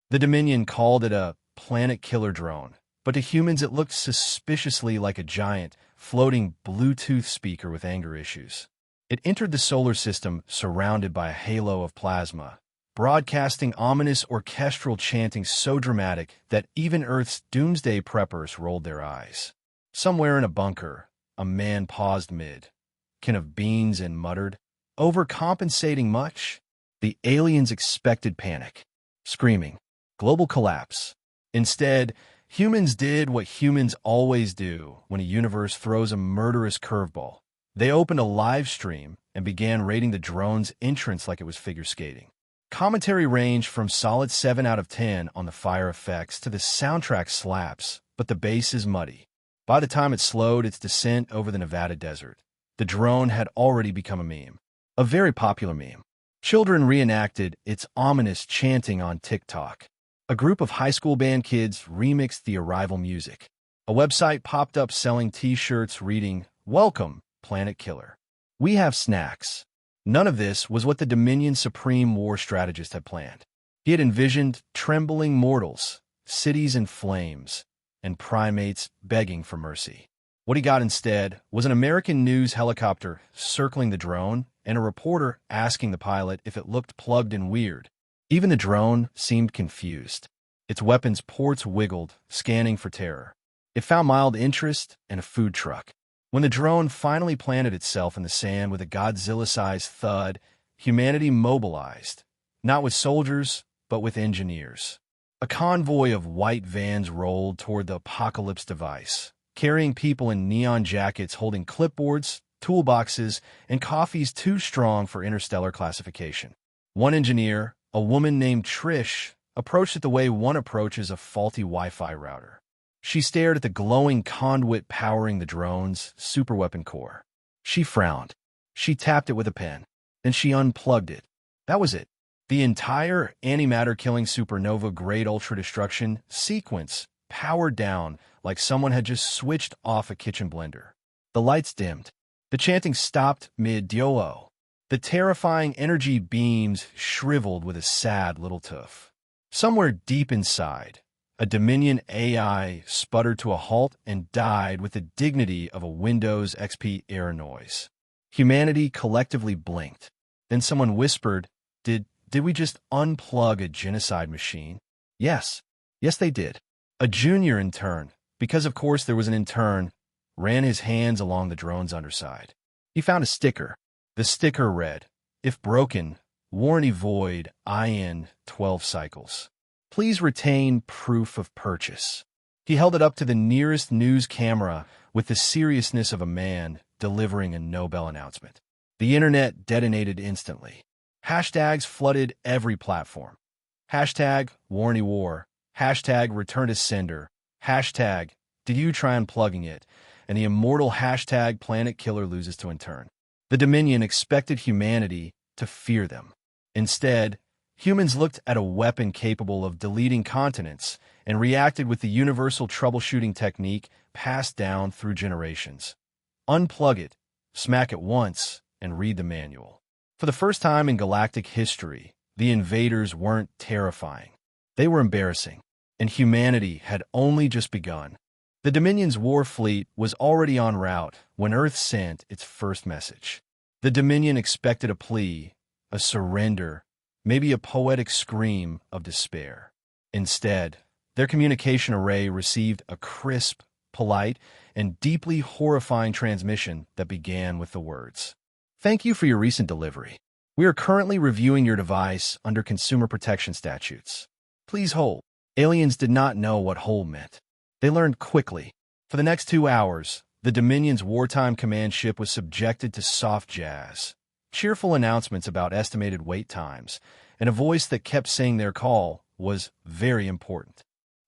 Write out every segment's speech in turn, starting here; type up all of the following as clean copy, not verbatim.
The Dominion called it a planet killer drone, but to humans it looked suspiciously like a giant, floating Bluetooth speaker with anger issues. It entered the solar system surrounded by a halo of plasma, broadcasting ominous orchestral chanting so dramatic that even Earth's doomsday preppers rolled their eyes. Somewhere in a bunker, a man paused mid-can of beans and muttered, "Overcompensating much?" The aliens expected panic, screaming, global collapse. Instead, humans did what humans always do when a universe throws a murderous curveball. They opened a live stream and began rating the drone's entrance like it was figure skating. Commentary ranged from solid 7 out of 10 on the fire effects to the soundtrack slaps, but the bass is muddy. By the time it slowed its descent over the Nevada desert, the drone had already become a meme. A very popular meme. Children reenacted its ominous chanting on TikTok. A group of high school band kids remixed the arrival music. A website popped up selling t-shirts reading, "Welcome, Planet Killer. We have snacks." None of this was what the Dominion's supreme war strategist had planned. He had envisioned trembling mortals, cities in flames, and primates begging for mercy. What he got instead was an American news helicopter circling the drone and a reporter asking the pilot if it looked plugged and weird. Even the drone seemed confused. Its weapons ports wiggled, scanning for terror. It found mild interest in a food truck. When the drone finally planted itself in the sand with a Godzilla-sized thud, humanity mobilized, not with soldiers, but with engineers. A convoy of white vans rolled toward the apocalypse device, carrying people in neon jackets holding clipboards, toolboxes, and coffees too strong for interstellar classification. One engineer, a woman named Trish, approached it the way one approaches a faulty Wi-Fi router. She stared at the glowing conduit powering the drone's superweapon core. She frowned. She tapped it with a pen. Then she unplugged it. That was it. The entire antimatter-killing supernova-grade ultra-destruction sequence powered down like someone had just switched off a kitchen blender. The lights dimmed. The chanting stopped mid-duo. The terrifying energy beams shriveled with a sad little tuff. Somewhere deep inside, a Dominion AI sputtered to a halt and died with the dignity of a Windows XP error noise. Humanity collectively blinked. Then someone whispered, Did we just unplug a genocide machine? Yes. Yes, they did. A junior intern, because of course there was an intern, ran his hands along the drone's underside. He found a sticker. The sticker read, "If broken, warranty void, IN 12 cycles. Please retain proof of purchase." He held it up to the nearest news camera with the seriousness of a man delivering a Nobel announcement. The internet detonated instantly. Hashtags flooded every platform. Hashtag warranty war. Hashtag return to sender. Hashtag did you try unplugging it? And the immortal hashtag planet killer loses to intern. The Dominion expected humanity to fear them. Instead, humans looked at a weapon capable of deleting continents and reacted with the universal troubleshooting technique passed down through generations. Unplug it, smack it once, and read the manual. For the first time in galactic history, the invaders weren't terrifying. They were embarrassing, and humanity had only just begun. The Dominion's war fleet was already en route when Earth sent its first message. The Dominion expected a plea, a surrender, maybe a poetic scream of despair. Instead, their communication array received a crisp, polite, and deeply horrifying transmission that began with the words, "Thank you for your recent delivery. We are currently reviewing your device under consumer protection statutes. Please hold." Aliens did not know what hold meant. They learned quickly. For the next 2 hours, the Dominion's wartime command ship was subjected to soft jazz, cheerful announcements about estimated wait times, and a voice that kept saying their call was very important.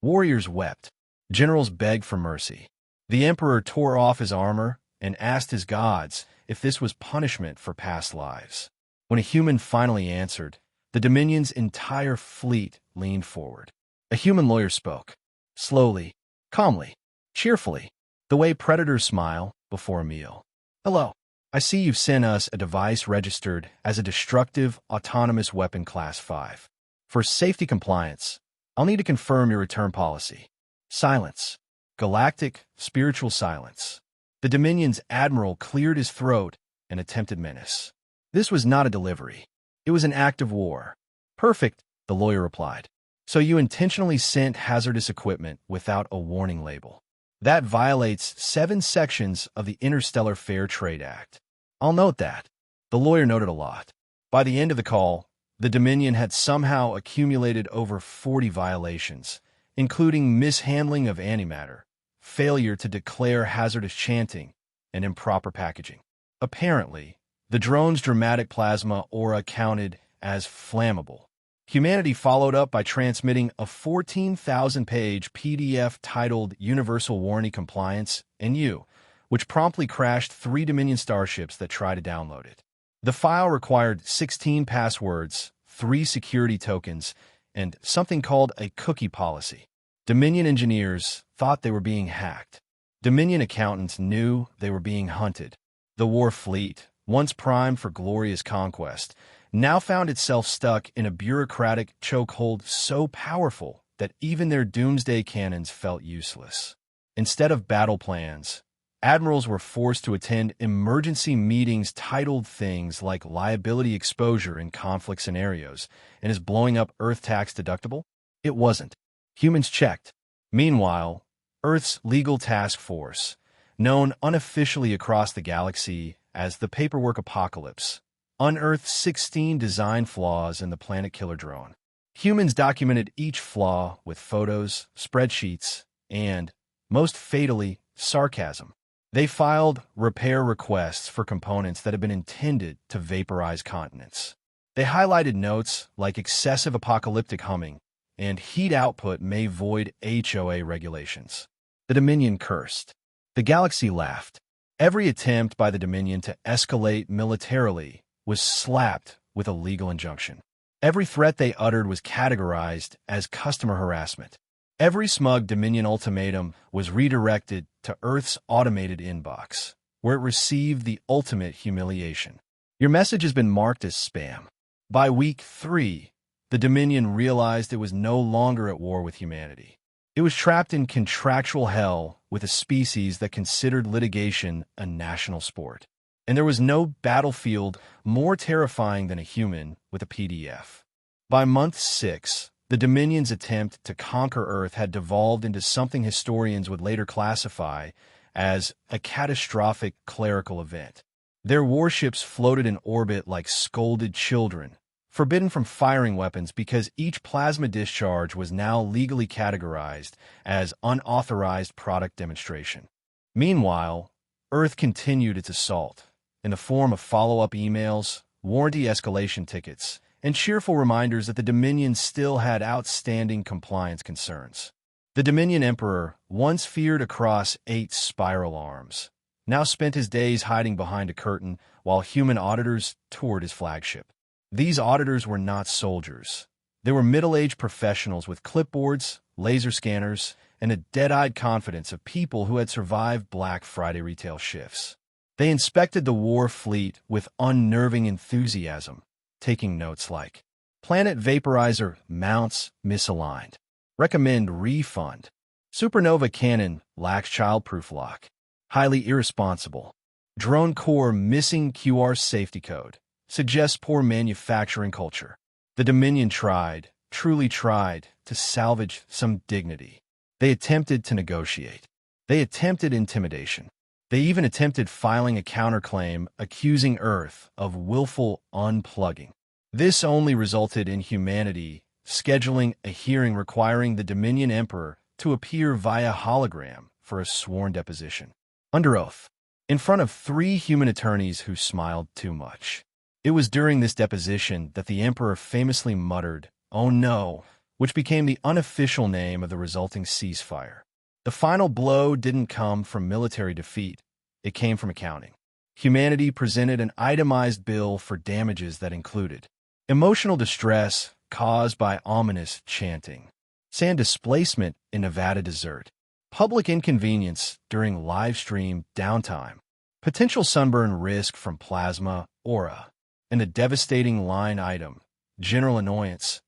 Warriors wept. Generals begged for mercy. The Emperor tore off his armor and asked his gods if this was punishment for past lives. When a human finally answered, the Dominion's entire fleet leaned forward. A human lawyer spoke, slowly, calmly, cheerfully, the way predators smile before a meal. "Hello. I see you've sent us a device registered as a destructive autonomous weapon class 5. For safety compliance, I'll need to confirm your return policy. Silence. Galactic, spiritual silence. The Dominion's admiral cleared his throat and attempted menace. This was not a delivery. It was an act of war. Perfect, the lawyer replied. So you intentionally sent hazardous equipment without a warning label. That violates 7 sections of the Interstellar Fair Trade Act. I'll note that. The lawyer noted a lot. By the end of the call, the Dominion had somehow accumulated over 40 violations, including mishandling of antimatter, failure to declare hazardous chanting, and improper packaging. Apparently, the drone's dramatic plasma aura counted as flammable. Humanity followed up by transmitting a 14,000-page PDF titled Universal Warranty Compliance, NU, which promptly crashed 3 Dominion starships that tried to download it. The file required 16 passwords, 3 security tokens, and something called a cookie policy. Dominion engineers thought they were being hacked. Dominion accountants knew they were being hunted. The war fleet, once primed for glorious conquest, now found itself stuck in a bureaucratic chokehold so powerful that even their doomsday cannons felt useless. Instead of battle plans, admirals were forced to attend emergency meetings titled things like liability exposure in conflict scenarios, and is blowing up Earth tax deductible? It wasn't. Humans checked. Meanwhile, Earth's legal task force, known unofficially across the galaxy as the Paperwork Apocalypse, unearthed 16 design flaws in the planet killer drone. Humans documented each flaw with photos, spreadsheets, and, most fatally, sarcasm. They filed repair requests for components that had been intended to vaporize continents. They highlighted notes like excessive apocalyptic humming and heat output may void HOA regulations. The Dominion cursed. The galaxy laughed. Every attempt by the Dominion to escalate militarily was slapped with a legal injunction. Every threat they uttered was categorized as customer harassment. Every smug Dominion ultimatum was redirected to Earth's automated inbox, where it received the ultimate humiliation. Your message has been marked as spam. By week 3, the Dominion realized it was no longer at war with humanity. It was trapped in contractual hell with a species that considered litigation a national sport. And there was no battlefield more terrifying than a human with a PDF. By month 6, the Dominion's attempt to conquer Earth had devolved into something historians would later classify as a catastrophic clerical event. Their warships floated in orbit like scolded children, forbidden from firing weapons because each plasma discharge was now legally categorized as unauthorized product demonstration. Meanwhile, Earth continued its assault in the form of follow-up emails, warranty escalation tickets, and cheerful reminders that the Dominion still had outstanding compliance concerns. The Dominion Emperor, once feared across 8 spiral arms, now spent his days hiding behind a curtain while human auditors toured his flagship. These auditors were not soldiers. They were middle-aged professionals with clipboards, laser scanners, and a dead-eyed confidence of people who had survived Black Friday retail shifts. They inspected the war fleet with unnerving enthusiasm, taking notes like, Planet Vaporizer mounts misaligned. Recommend refund. Supernova cannon lacks childproof lock. Highly irresponsible. Drone core missing QR safety code. Suggests poor manufacturing culture. The Dominion tried, truly tried, to salvage some dignity. They attempted to negotiate. They attempted intimidation. They even attempted filing a counterclaim accusing Earth of willful unplugging. This only resulted in humanity scheduling a hearing requiring the Dominion Emperor to appear via hologram for a sworn deposition. Under oath, in front of 3 human attorneys who smiled too much. It was during this deposition that the Emperor famously muttered, "Oh no," which became the unofficial name of the resulting ceasefire. The final blow didn't come from military defeat. It came from accounting. Humanity presented an itemized bill for damages that included emotional distress caused by ominous chanting, sand displacement in Nevada desert, public inconvenience during live stream downtime, potential sunburn risk from plasma aura, and a devastating line item, general annoyance,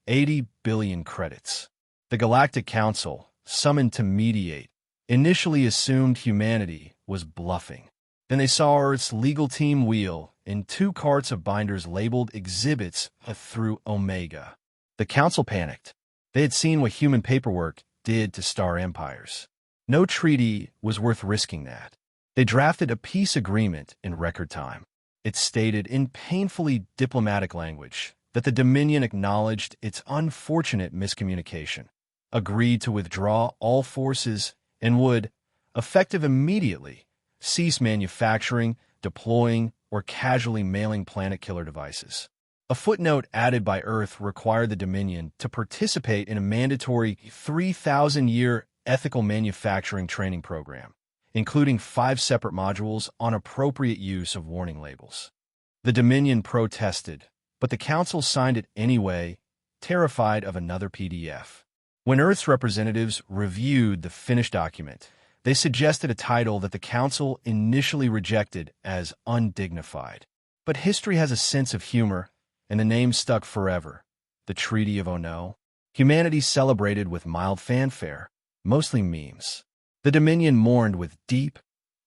80 billion credits. The Galactic Council, summoned to mediate, initially assumed humanity was bluffing. Then they saw Earth's legal team wheel in 2 carts of binders labeled exhibits through Omega. The Council panicked. They had seen what human paperwork did to star empires. No treaty was worth risking that. They drafted a peace agreement in record time. It stated in painfully diplomatic language that the Dominion acknowledged its unfortunate miscommunication, agreed to withdraw all forces, and would, effective immediately, cease manufacturing, deploying, or casually mailing planet-killer devices. A footnote added by Earth required the Dominion to participate in a mandatory 3,000-year ethical manufacturing training program, including 5 separate modules on appropriate use of warning labels. The Dominion protested, but the Council signed it anyway, terrified of another PDF. When Earth's representatives reviewed the finished document, they suggested a title that the Council initially rejected as undignified. But history has a sense of humor, and the name stuck forever. The Treaty of Ono. Humanity celebrated with mild fanfare, mostly memes. The Dominion mourned with deep,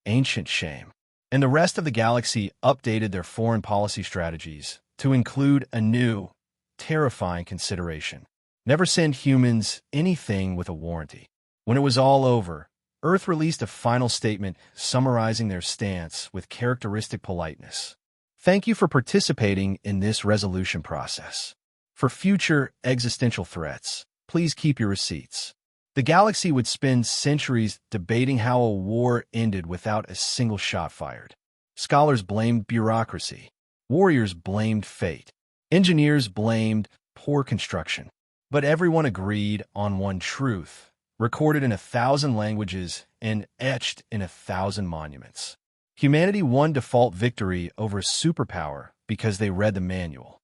ancient shame. And the rest of the galaxy updated their foreign policy strategies to include a new, terrifying consideration. Never send humans anything with a warranty. When it was all over, Earth released a final statement summarizing their stance with characteristic politeness. Thank you for participating in this resolution process. For future existential threats, please keep your receipts. The galaxy would spend centuries debating how a war ended without a single shot fired. Scholars blamed bureaucracy. Warriors blamed fate. Engineers blamed poor construction. But everyone agreed on one truth, recorded in 1,000 languages and etched in 1,000 monuments. Humanity won default victory over a superpower because they read the manual.